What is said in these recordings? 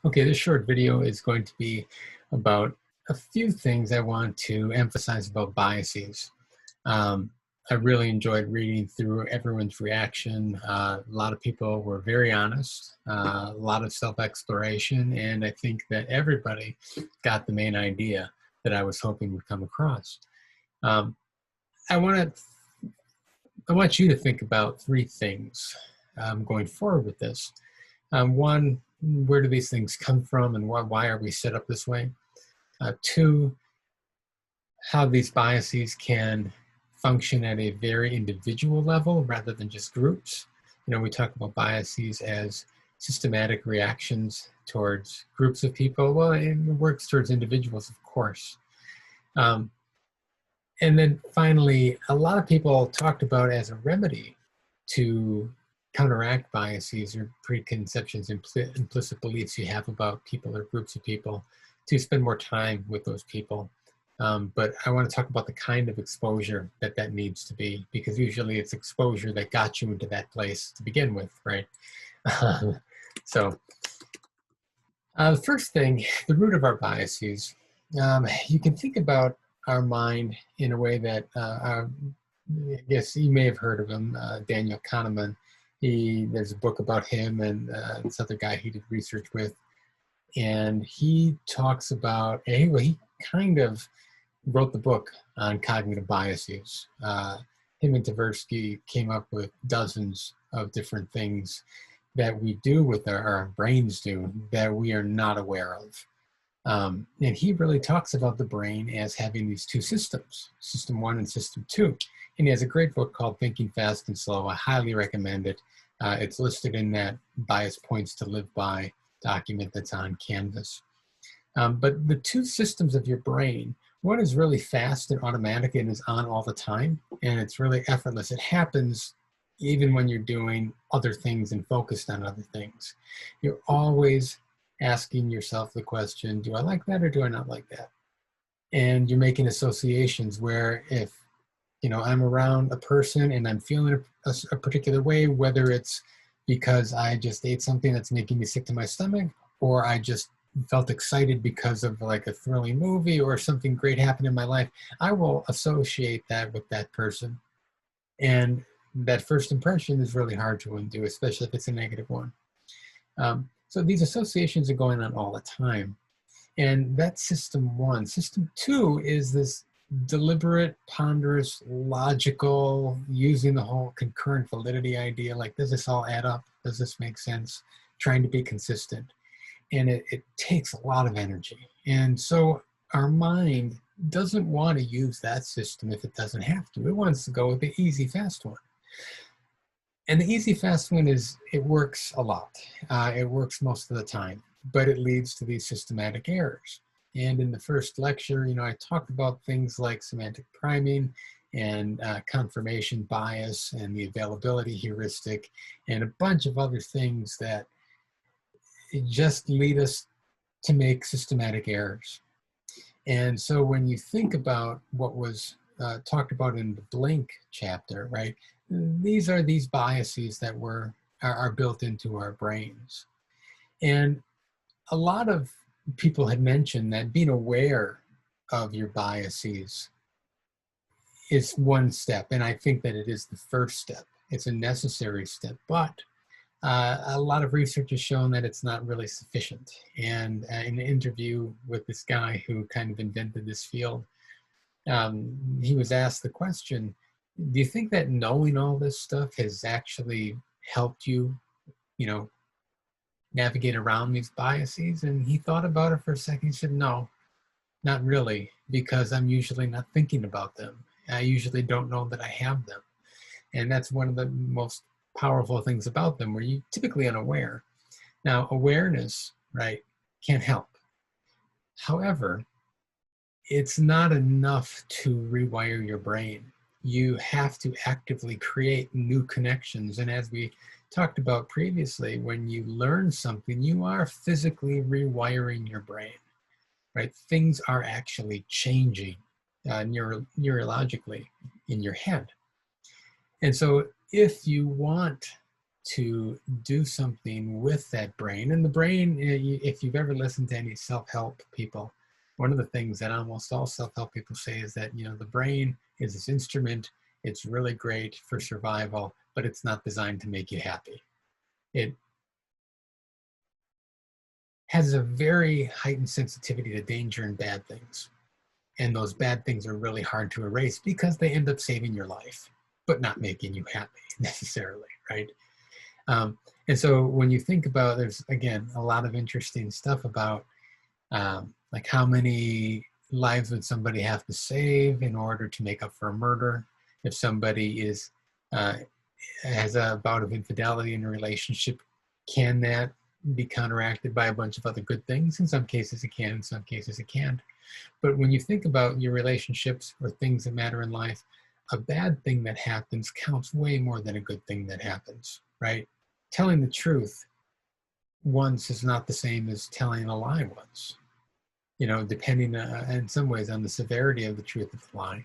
Okay, this short video is going to be about a few things I want to emphasize about biases. Um, I really enjoyed reading through everyone's reaction. A lot of people were very honest, a lot of self-exploration, and I think that everybody got the main idea that I was hoping would come across. Um, I want to, I want you to think about three things going forward with this. One, where do these things come from and why are we set up this way? Two, how these biases can function at a very individual level rather than just groups. You know, we talk about biases as systematic reactions towards groups of people. Well, it works towards individuals, of course. And then finally, a lot of people talked about as a remedy to counteract biases or preconceptions, implicit beliefs you have about people or groups of people, to spend more time with those people. But I want to talk about the kind of exposure that needs to be, because usually it's exposure that got you into that place to begin with, right? So the first thing, the root of our biases, you can think about our mind in a way that I guess you may have heard of him, Daniel Kahneman. There's a book about him and this other guy he did research with, and he talks about, he kind of wrote the book on cognitive biases. Him and Tversky came up with dozens of different things that we do with our brains do that we are not aware of. And he really talks about the brain as having these two systems, system one and system two. And he has a great book called Thinking Fast and Slow. I highly recommend it. It's listed in that Bias Points to Live By document that's on Canvas. But the two systems of your brain, one is really fast and automatic and is on all the time, and it's really effortless. It happens even when you're doing other things and focused on other things. You're always asking yourself the question, do I like that or do I not like that? And you're making associations where if, you know, I'm around a person and I'm feeling a particular way, whether it's because I just ate something that's making me sick to my stomach, or I just felt excited because of like a thrilling movie or something great happened in my life, I will associate that with that person. And that first impression is really hard to undo, especially if it's a negative one. So these associations are going on all the time. And that's system one. System two is this deliberate, ponderous, logical, using the whole concurrent validity idea, like, does this all add up? Does this make sense? Trying to be consistent. And it takes a lot of energy. And so our mind doesn't want to use that system if it doesn't have to. It wants to go with the easy, fast one. And the easy, fast one it works a lot. It works most of the time, but it leads to these systematic errors. And in the first lecture, you know, I talked about things like semantic priming and confirmation bias and the availability heuristic and a bunch of other things that just lead us to make systematic errors. And so when you think about what was talked about in the Blink chapter, right? These are these biases that are built into our brains. And a lot of people had mentioned that being aware of your biases is one step. And I think that it is the first step. It's a necessary step, but a lot of research has shown that it's not really sufficient. And in an interview with this guy who kind of invented this field, he was asked the question, do you think that knowing all this stuff has actually helped you, you know, navigate around these biases? And he thought about it for a second. He said, no, not really, because I'm usually not thinking about them. I usually don't know that I have them. And that's one of the most powerful things about them, where you're typically unaware. Now, awareness, right, can help. However, it's not enough to rewire your brain. You have to actively create new connections. And as we talked about previously, when you learn something, you are physically rewiring your brain, right? Things are actually changing neurologically in your head. And so if you want to do something with that brain. And the brain, if you've ever listened to any self-help people, one of the things that almost all self-help people say is that, the brain is this instrument. It's really great for survival, but it's not designed to make you happy. It has a very heightened sensitivity to danger and bad things. And those bad things are really hard to erase because they end up saving your life, but not making you happy necessarily, right? And so when you think about, there's, again, a lot of interesting stuff about like how many lives would somebody have to save in order to make up for a murder? If somebody has a bout of infidelity in a relationship, can that be counteracted by a bunch of other good things? In some cases it can, in some cases it can't. But when you think about your relationships or things that matter in life, a bad thing that happens counts way more than a good thing that happens, right? Telling the truth once is not the same as telling a lie once, depending in some ways on the severity of the truth of the lie.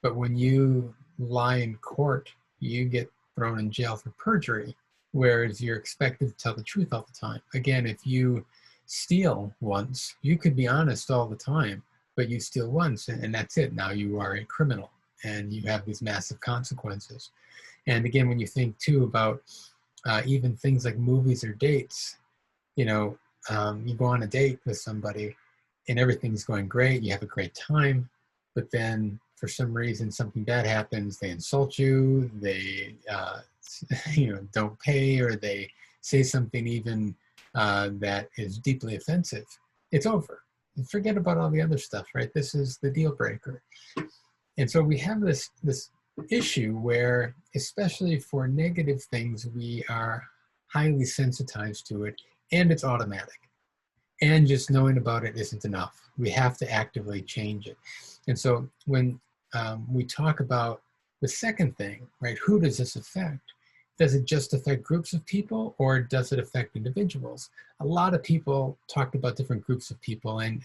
But when you lie in court, you get thrown in jail for perjury, whereas you're expected to tell the truth all the time. Again, if you steal once, you could be honest all the time, but you steal once and that's it. Now you are a criminal and you have these massive consequences. And again, when you think too about even things like movies or dates, you go on a date with somebody and everything's going great, you have a great time, but then for some reason something bad happens, they insult you, they don't pay, or they say something even that is deeply offensive. It's over. Forget about all the other stuff, right? This is the deal breaker. And so we have this issue where, especially for negative things, we are highly sensitized to it, and it's automatic. And just knowing about it isn't enough. We have to actively change it. And so when we talk about the second thing, right, who does this affect? Does it just affect groups of people, or does it affect individuals? A lot of people talked about different groups of people, and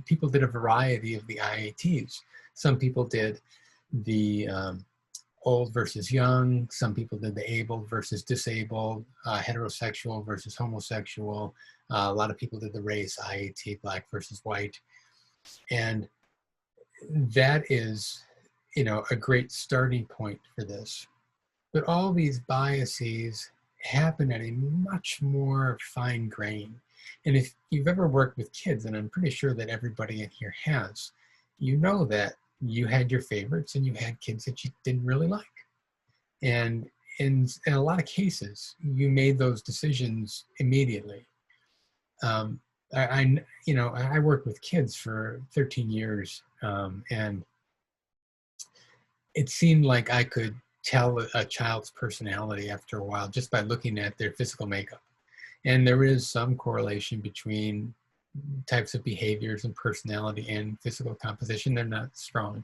people did a variety of the IATs. Some people did the old versus young. Some people did the able versus disabled, heterosexual versus homosexual. A lot of people did the race, IAT, black versus white. And that is, a great starting point for this. But all these biases happen at a much more fine grain. And if you've ever worked with kids, and I'm pretty sure that everybody in here has, you know that you had your favorites and you had kids that you didn't really like. And in a lot of cases, you made those decisions immediately. I worked with kids for 13 years, and it seemed like I could tell a child's personality after a while just by looking at their physical makeup. And there is some correlation between types of behaviors and personality and physical composition. They're not strong,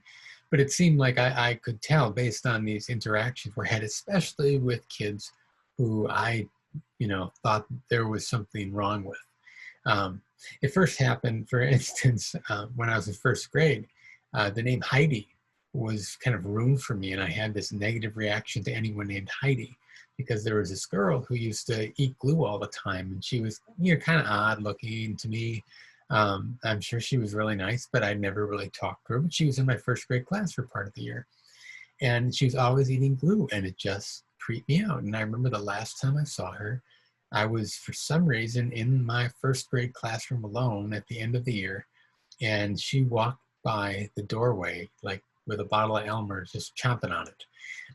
but it seemed like I could tell based on these interactions we had, especially with kids who I, thought there was something wrong with. It first happened, for instance, when I was in first grade. The name Heidi was kind of ruined for me, and I had this negative reaction to anyone named Heidi, because there was this girl who used to eat glue all the time, and she was kind of odd looking to me. I'm sure she was really nice, but I never really talked to her. But she was in my first grade class for part of the year, and she was always eating glue, and it just creeped me out. And I remember the last time I saw her, I was, for some reason, in my first grade classroom alone at the end of the year, and she walked by the doorway like with a bottle of Elmer's, just chomping on it.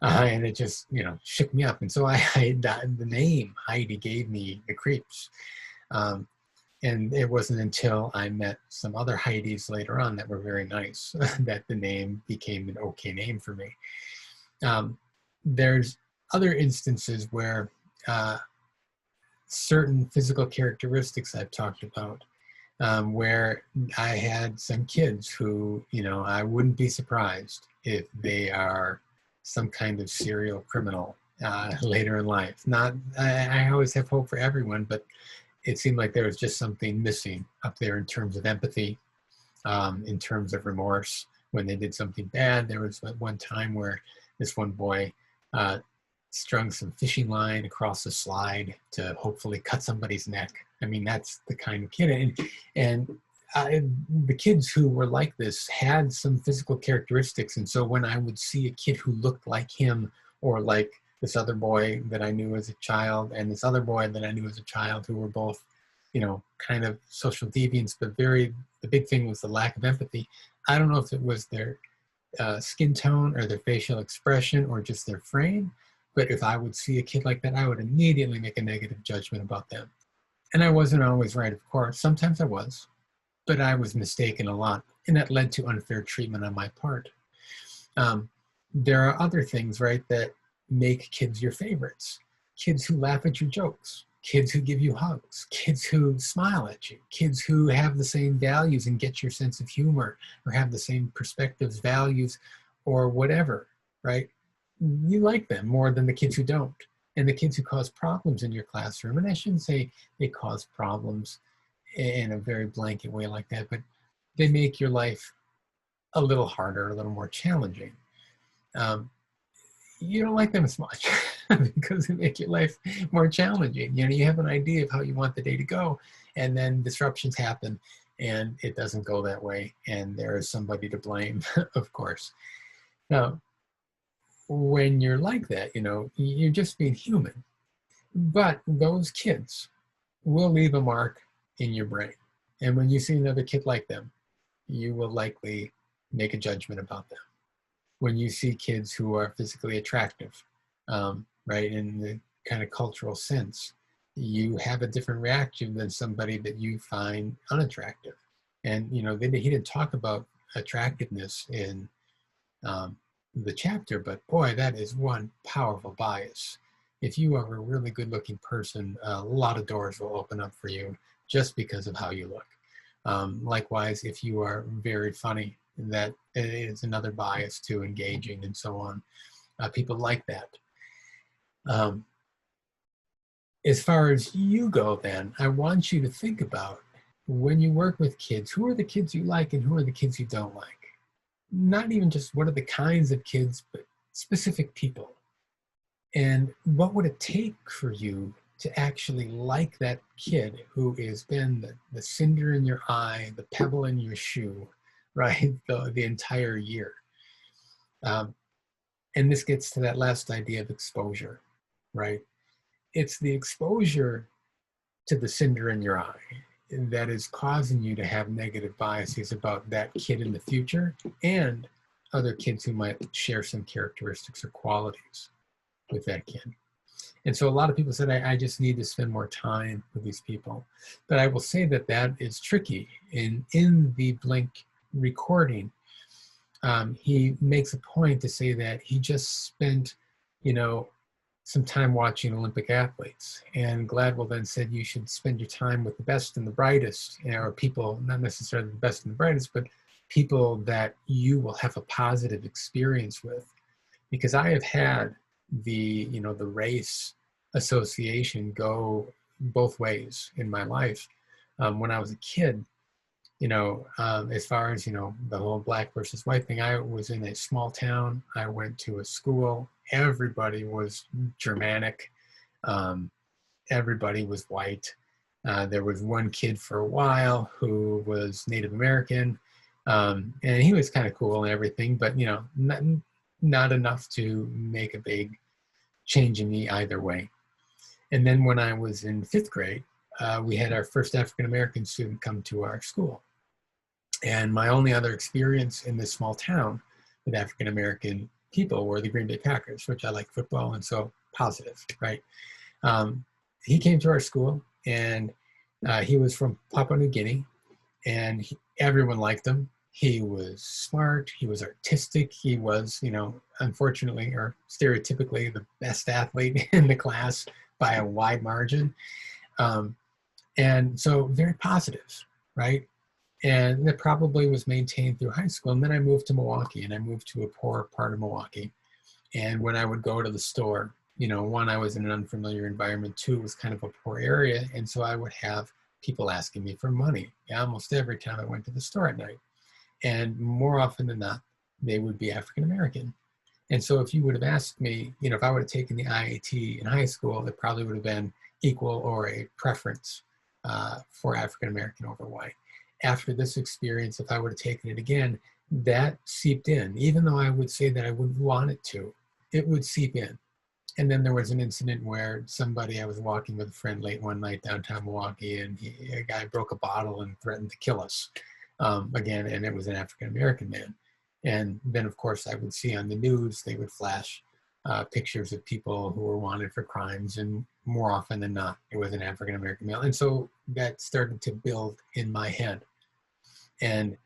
And it just, shook me up. And so the name Heidi gave me the creeps. And it wasn't until I met some other Heidis later on that were very nice that the name became an okay name for me. There's other instances where certain physical characteristics I've talked about, where I had some kids who, I wouldn't be surprised if they are some kind of serial criminal later in life. I always have hope for everyone, but it seemed like there was just something missing up there in terms of empathy, in terms of remorse when they did something bad. There was one time where this one boy strung some fishing line across the slide to hopefully cut somebody's neck. I mean, that's the kind of kid. And the kids who were like this had some physical characteristics. And so when I would see a kid who looked like him, or like this other boy that I knew as a child and this other boy that I knew as a child, who were both, you know, kind of social deviants, but the big thing was the lack of empathy. I don't know if it was their skin tone or their facial expression or just their frame, but if I would see a kid like that, I would immediately make a negative judgment about them. And I wasn't always right, of course. Sometimes I was, but I was mistaken a lot, and that led to unfair treatment on my part. There are other things, right, that make kids your favorites. Kids who laugh at your jokes, kids who give you hugs, kids who smile at you, kids who have the same values and get your sense of humor, or have the same perspectives, values, or whatever, right? You like them more than the kids who don't. And the kids who cause problems in your classroom, and I shouldn't say they cause problems in a very blanket way like that, but they make your life a little harder, a little more challenging. You don't like them as much because they make your life more challenging. You know, you have an idea of how you want the day to go, and then disruptions happen and it doesn't go that way. And there is somebody to blame, of course. Now, when you're like that, you know, you're just being human. But those kids will leave a mark in your brain. And when you see another kid like them, you will likely make a judgment about them. When you see kids who are physically attractive, right, in the kind of cultural sense, you have a different reaction than somebody that you find unattractive. And, you know, he didn't talk about attractiveness in the chapter, but boy, that is one powerful bias. If you are a really good looking person, a lot of doors will open up for you just because of how you look. Likewise, if you are very funny, that is another bias to engaging and so on. People like that. As far as you go then, I want you to think about, when you work with kids, who are the kids you like and who are the kids you don't like? Not even just what are the kinds of kids, but specific people. And what would it take for you to actually like that kid who has been the cinder in your eye, the pebble in your shoe, right, the entire year? And this gets to that last idea of exposure, right? It's the exposure to the cinder in your eye that is causing you to have negative biases about that kid in the future and other kids who might share some characteristics or qualities with that kid. And so a lot of people said, I just need to spend more time with these people. But I will say that that is tricky. And in the Blink recording, he makes a point to say that he just spent, you know, some time watching Olympic athletes. And Gladwell then said, you should spend your time with the best and the brightest, you know, or people, not necessarily the best and the brightest, but people that you will have a positive experience with. Because I have had the, you know, the race association go both ways in my life. When I was a kid, you know, as far as, you know, the whole black versus white thing, I was in a small town. I went to a school. Everybody was Germanic. Everybody was white. There was one kid for a while who was Native American. And he was kind of cool and everything, but, you know, not enough to make a big change in me either way. And then when I was in 5th grade, we had our first African-American student come to our school. And my only other experience in this small town with African-American people were the Green Bay Packers, which I like football, and so positive, right? He came to our school, and he was from Papua New Guinea, and everyone liked him. He was smart, he was artistic, he was, you know, unfortunately or stereotypically the best athlete in the class by a wide margin. And so very positive, right? And that probably was maintained through high school. And then I moved to Milwaukee, and I moved to a poor part of Milwaukee. And when I would go to the store, you know, one, I was in an unfamiliar environment. Two, it was kind of a poor area. And so I would have people asking me for money almost every time I went to the store at night. And more often than not, they would be African American. And so if you would have asked me, if I would have taken the IAT in high school, it probably would have been equal or a preference for African American over white. After this experience, if I would have taken it again, that seeped in. Even though I would say that I wouldn't want it to, it would seep in. And then there was an incident where I was walking with a friend late one night downtown Milwaukee, and a guy broke a bottle and threatened to kill us again, and it was an African American man. And then, of course, I would see on the news, they would flash pictures of people who were wanted for crimes, and more often than not, it was an African American male. And so that started to build in my head. And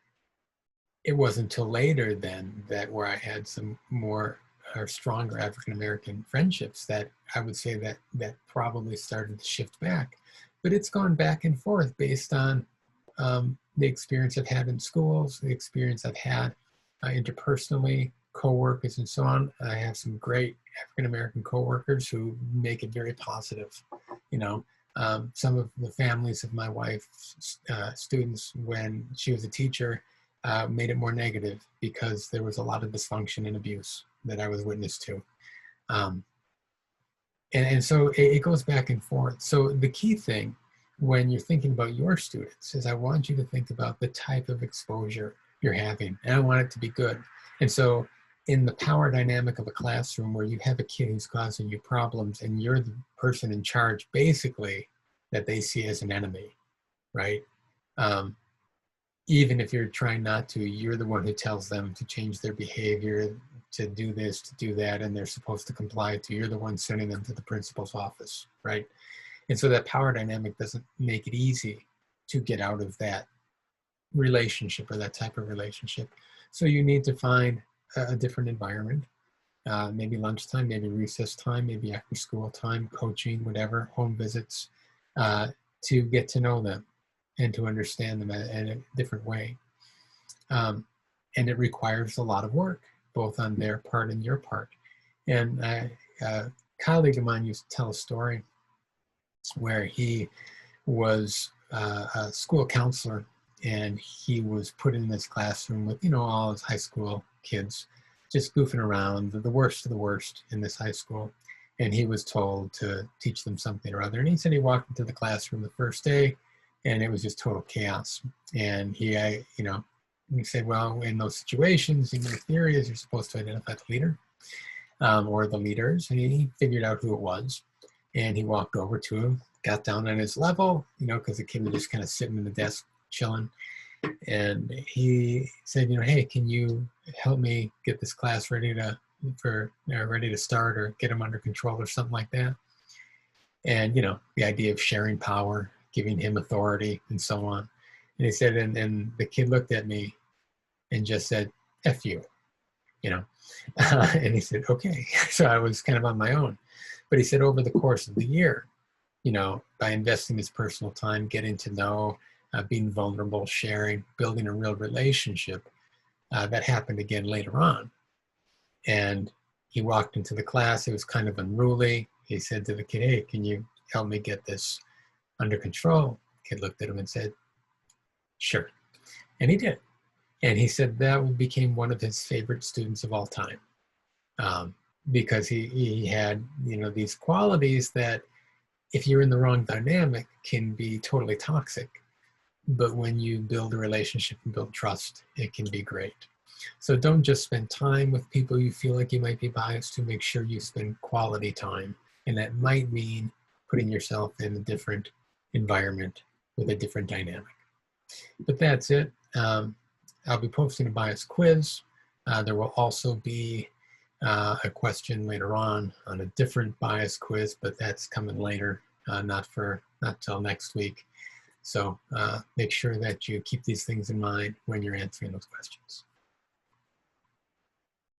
it wasn't until later then that where I had some more or stronger African American friendships that I would say that probably started to shift back. But it's gone back and forth based on the experience I've had in schools, the experience I've had interpersonally, coworkers, and so on. I have some great African American coworkers who make it very positive. Some of the families of my wife's students, when she was a teacher, made it more negative because there was a lot of dysfunction and abuse that I was witness to. And so it goes back and forth. So the key thing when you're thinking about your students is I want you to think about the type of exposure you're having, and I want it to be good. And so in the power dynamic of a classroom where you have a kid who's causing you problems and you're the person in charge, basically, that they see as an enemy, right? Even if you're trying not to, you're the one who tells them to change their behavior, to do this, to do that, and they're supposed to comply to. You're the one sending them to the principal's office, right? And so that power dynamic doesn't make it easy to get out of that relationship or that type of relationship. So you need to find a different environment, maybe lunchtime, maybe recess time, maybe after school time, coaching, whatever, home visits, to get to know them and to understand them in a different way. And it requires a lot of work, both on their part and your part. And a colleague of mine used to tell a story where he was a school counselor, and he was put in this classroom with, all his high school kids just goofing around, the worst of the worst in this high school. And he was told to teach them something or other. And he said he walked into the classroom the first day, and it was just total chaos. And he said, well, in those situations, the theory is you're supposed to identify the leader or the leaders. And he figured out who it was. And he walked over to him, got down on his level, because the kid was just kind of sitting in the desk chilling. And he said, hey, can you help me get this class ready to start, or get them under control or something like that? And, the idea of sharing power, giving him authority, and so on. And he said, and the kid looked at me and just said, F you, and he said, okay. So I was kind of on my own. But he said over the course of the year, by investing his personal time, getting to know, being vulnerable, sharing, building a real relationship, that happened again later on. And he walked into the class. It was kind of unruly. He said to the kid, hey, can you help me get this under control? The kid looked at him and said, sure. And he did. And he said that became one of his favorite students of all time, because he had, these qualities that if you're in the wrong dynamic can be totally toxic. But when you build a relationship and build trust, it can be great. So don't just spend time with people you feel like you might be biased to. Make sure you spend quality time. And that might mean putting yourself in a different environment with a different dynamic. But that's it. I'll be posting a bias quiz. There will also be a question later on a different bias quiz, but that's coming later, not till next week. So make sure that you keep these things in mind when you're answering those questions.